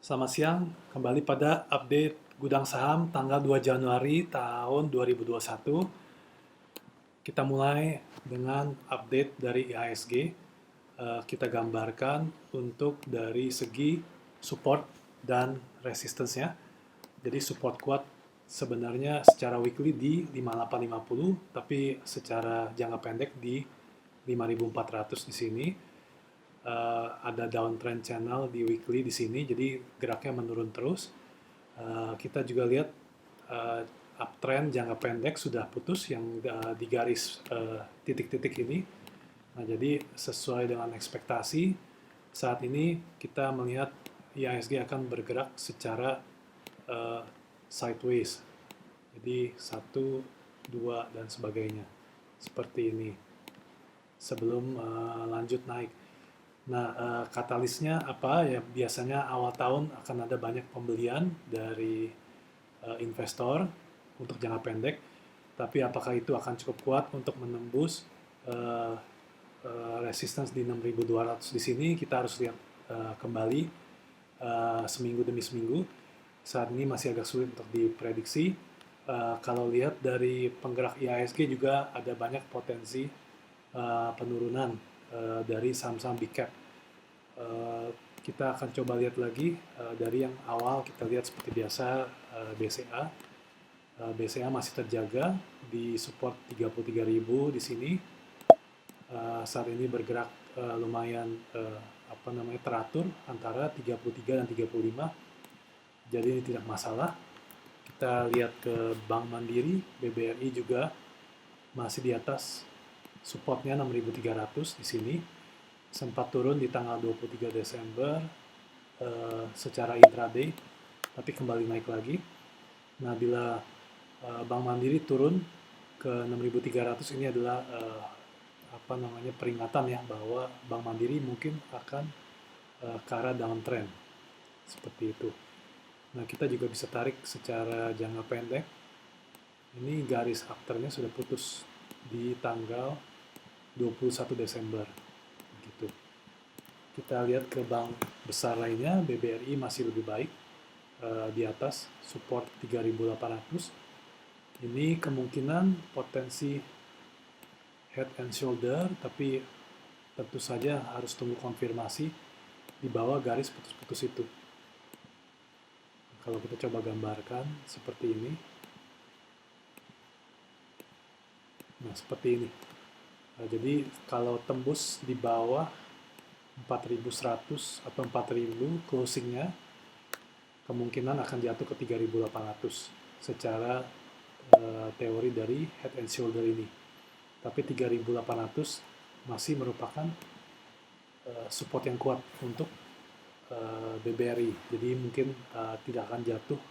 Selamat siang, kembali pada update Gudang Saham tanggal 2 Januari tahun 2021. Kita mulai dengan update dari IHSG. Kita gambarkan untuk dari segi support dan resistance-nya. Jadi support kuat sebenarnya secara weekly di 5850, tapi secara jangka pendek di 5400 di sini. Ada downtrend channel di weekly di sini, jadi geraknya menurun terus. Kita juga lihat uptrend jangka pendek sudah putus yang di garis titik-titik ini. Nah, jadi sesuai dengan ekspektasi, saat ini kita melihat IHSG akan bergerak secara sideways. Jadi 1, 2, dan sebagainya. Seperti ini. Sebelum lanjut naik. Nah, katalisnya apa? Ya, biasanya awal tahun akan ada banyak pembelian dari investor untuk jangka pendek. Tapi apakah itu akan cukup kuat untuk menembus resistance di 6.200 di sini? Kita harus lihat kembali seminggu demi seminggu. Saat ini masih agak sulit untuk diprediksi. Kalau lihat dari penggerak IHSG juga ada banyak potensi penurunan dari saham-saham big cap. Kita akan coba lihat lagi dari yang awal kita lihat seperti biasa BCA. BCA masih terjaga di support 33.000 di sini. Saat ini bergerak lumayan teratur antara 33 dan 35. Jadi ini tidak masalah. Kita lihat ke Bank Mandiri, BBRI juga masih di atas supportnya 6.300 di sini. Sempat turun di tanggal 23 Desember secara intraday, tapi kembali naik lagi. Nah, bila Bank Mandiri turun ke 6.300, ini adalah peringatan ya bahwa Bank Mandiri mungkin akan ke arah downtrend seperti itu. Nah, kita juga bisa tarik secara jangka pendek. Ini garis uptrendnya sudah putus di tanggal 21 Desember. Gitu. Kita lihat ke bank besar lainnya, BBRI masih lebih baik di atas support 3.800. Ini kemungkinan potensi head and shoulder, tapi tentu saja harus tunggu konfirmasi di bawah garis putus-putus itu. Kalau kita coba gambarkan seperti ini. Nah, seperti ini. Nah, jadi kalau tembus di bawah 4.100 atau 4.000 closingnya, kemungkinan akan jatuh ke 3.800 secara teori dari head and shoulder ini. Tapi 3.800 masih merupakan support yang kuat untuk BBRI. Jadi mungkin tidak akan jatuh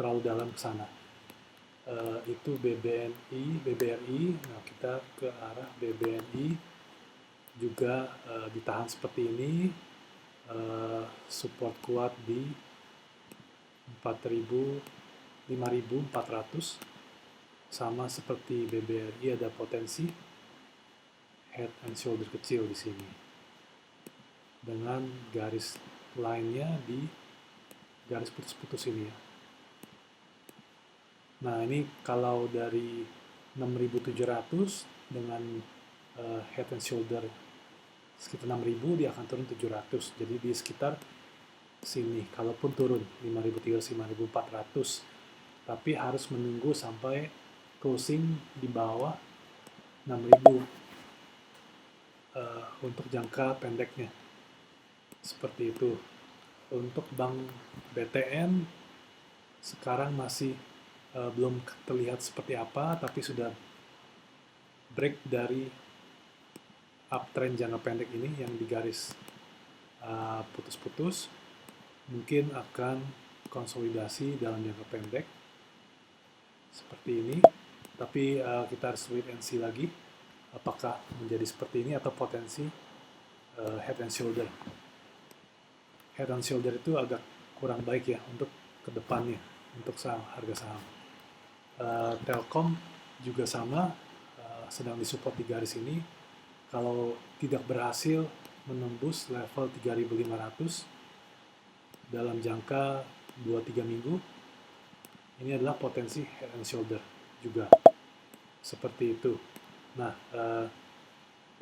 terlalu dalam ke sana. Itu BBRI. Nah, kita ke arah BBNI juga ditahan seperti ini, support kuat di 5.400, sama seperti BBRI ada potensi head and shoulder kecil di sini dengan garis lainnya di garis putus-putus ini ya. Nah, ini kalau dari 6.700 dengan head and shoulder sekitar 6.000, dia akan turun 700. Jadi di sekitar sini, kalaupun turun 5.300, 5.400, tapi harus menunggu sampai closing di bawah 6.000 untuk jangka pendeknya. Seperti itu. Untuk bank BTN sekarang masih belum terlihat seperti apa, tapi sudah break dari uptrend jangka pendek ini yang di garis putus-putus. Mungkin akan konsolidasi dalam jangka pendek seperti ini, tapi kita harus wait and see lagi apakah menjadi seperti ini atau potensi head and shoulder. Head and shoulder itu agak kurang baik ya untuk kedepannya, untuk saham, harga saham. Telkom juga sama, sedang disupport di garis ini. Kalau tidak berhasil menembus level 3.500, dalam jangka 2-3 minggu. Ini adalah potensi head and shoulder juga, seperti itu. Nah,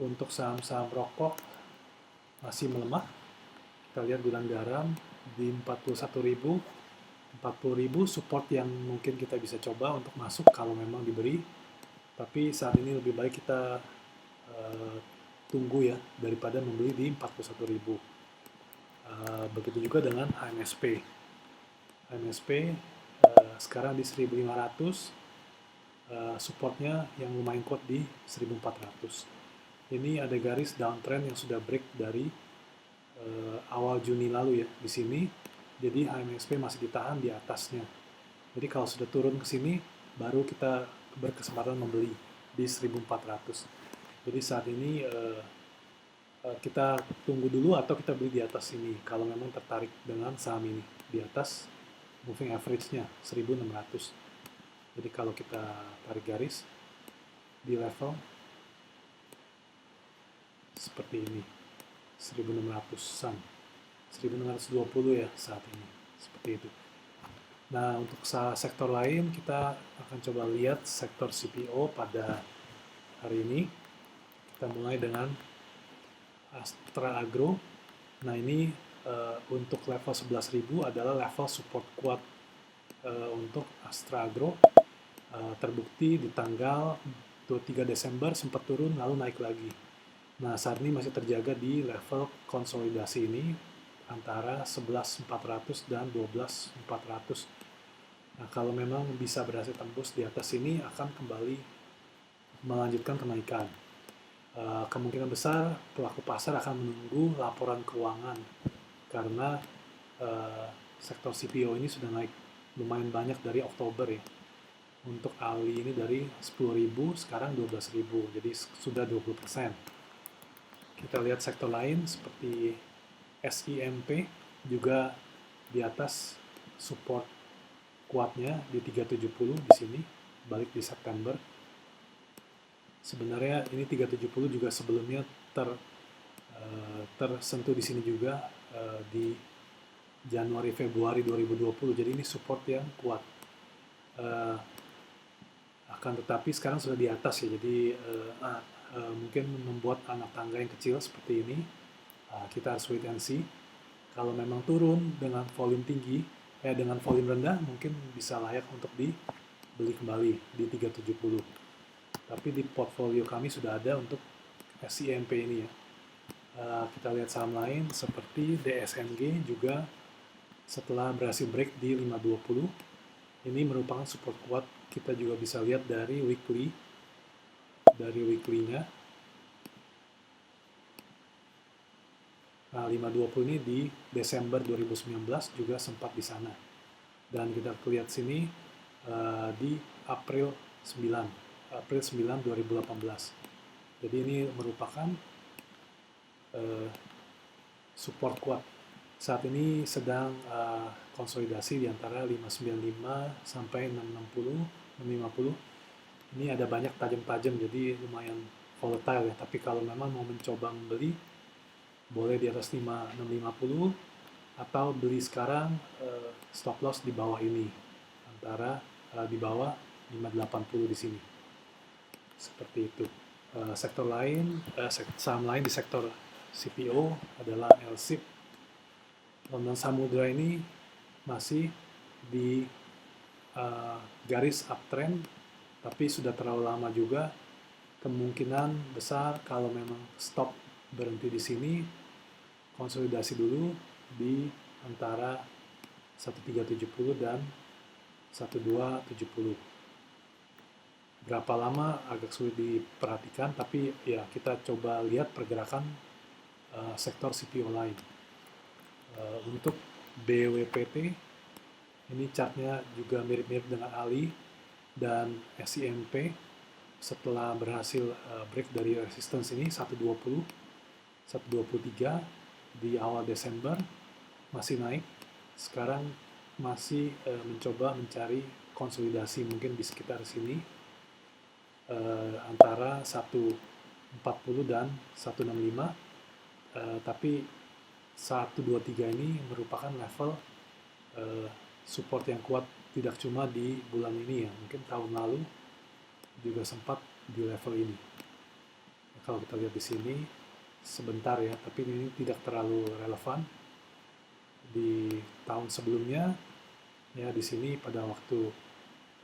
untuk saham-saham rokok masih melemah. Kita lihat gudang garam di 41.000, 40.000 support yang mungkin kita bisa coba untuk masuk kalau memang diberi. Tapi saat ini lebih baik kita tunggu ya, daripada membeli di 41.000. Begitu juga dengan HMSP. HMSP sekarang di 1.500, supportnya yang lumayan kuat di 1.400. Ini ada garis downtrend yang sudah break dari awal Juni lalu ya di sini. Jadi HMSP masih ditahan di atasnya. Jadi kalau sudah turun ke sini, baru kita berkesempatan membeli di 1.400. Jadi saat ini kita tunggu dulu atau kita beli di atas ini kalau memang tertarik dengan saham ini di atas moving average-nya 1.600. Jadi kalau kita tarik garis di level seperti ini 1.600-an, 1.620 ya saat ini, seperti itu. Nah, untuk sektor lain kita akan coba lihat sektor CPO pada hari ini. Kita mulai dengan Astra Agro. Nah, ini untuk level 11.000 adalah level support kuat untuk Astra Agro. Terbukti di tanggal 23 Desember sempat turun lalu naik lagi. Nah, saat ini masih terjaga di level konsolidasi ini antara 11.400 dan 12.400. Nah, kalau memang bisa berhasil tembus di atas ini akan kembali melanjutkan kenaikan. Kemungkinan besar pelaku pasar akan menunggu laporan keuangan karena sektor CPO ini sudah naik lumayan banyak dari Oktober ya. Untuk ALI ini dari 10.000 sekarang 12.000, jadi sudah 20%. Kita lihat sektor lain seperti SIMP juga di atas support kuatnya di 370 di sini, balik di September. Sebenarnya ini 370 juga sebelumnya tersentuh di sini juga di Januari Februari 2020. Jadi ini support yang kuat. Akan tetapi sekarang sudah di atas ya. Jadi mungkin membuat anak tangga yang kecil seperti ini kita harus wait and see. Kalau memang turun dengan volume tinggi, dengan volume rendah mungkin bisa layak untuk dibeli kembali di 370. Tapi di portfolio kami sudah ada untuk SIMP ini ya. Kita lihat saham lain seperti DSMG juga setelah berhasil break di 520. Ini merupakan support kuat. Kita juga bisa lihat dari weekly-nya. Nah, 520 ini di Desember 2019 juga sempat di sana. Dan kita lihat sini di April 9, 2018. Jadi ini merupakan support kuat. Saat ini sedang konsolidasi di antara 595 sampai 660, 650. Ini ada banyak tajam-tajam, jadi lumayan volatile ya. Tapi kalau memang mau mencoba membeli, boleh di atas 650 atau beli sekarang stop loss di bawah ini, antara di bawah 580 di sini. Seperti itu. Sektor lain, saham lain di sektor CPO adalah LSIP. London Samudra ini masih di garis uptrend, tapi sudah terlalu lama juga. Kemungkinan besar kalau memang stop berhenti di sini, konsolidasi dulu di antara 1370 dan 1270. Berapa lama agak sulit diperhatikan, tapi ya kita coba lihat pergerakan sektor CPO lain. Untuk BWPT, ini chartnya juga mirip-mirip dengan ALI dan SIMP. Setelah berhasil break dari resistance ini 120, 123 di awal Desember masih naik. Sekarang masih mencoba mencari konsolidasi mungkin di sekitar sini antara 140 dan 165. Tapi 1, 2, 3 ini merupakan level support yang kuat, tidak cuma di bulan ini ya, mungkin tahun lalu juga sempat di level ini. Kalau kita lihat di sini sebentar ya, tapi ini tidak terlalu relevan. Di tahun sebelumnya ya, di sini pada waktu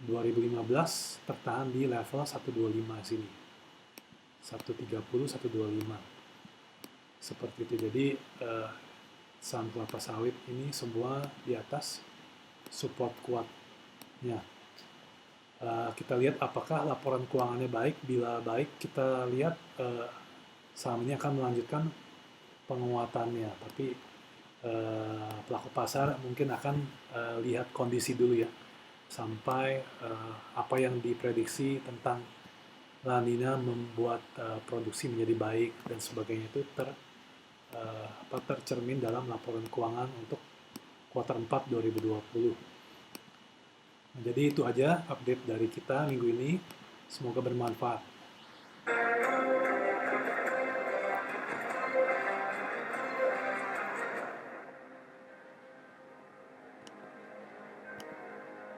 2015 tertahan di level 125 sini. 130, 125. Seperti itu. Jadi saham kelapa sawit ini semua di atas support kuatnya. Kita lihat apakah laporan keuangannya baik. Bila baik, kita lihat saham ini akan melanjutkan penguatannya. Tapi pelaku pasar mungkin akan lihat kondisi dulu ya, sampai apa yang diprediksi tentang La Nina membuat produksi menjadi baik dan sebagainya itu tercermin dalam laporan keuangan untuk kuartal 4 2020. Nah, jadi itu aja update dari kita minggu ini. Semoga bermanfaat.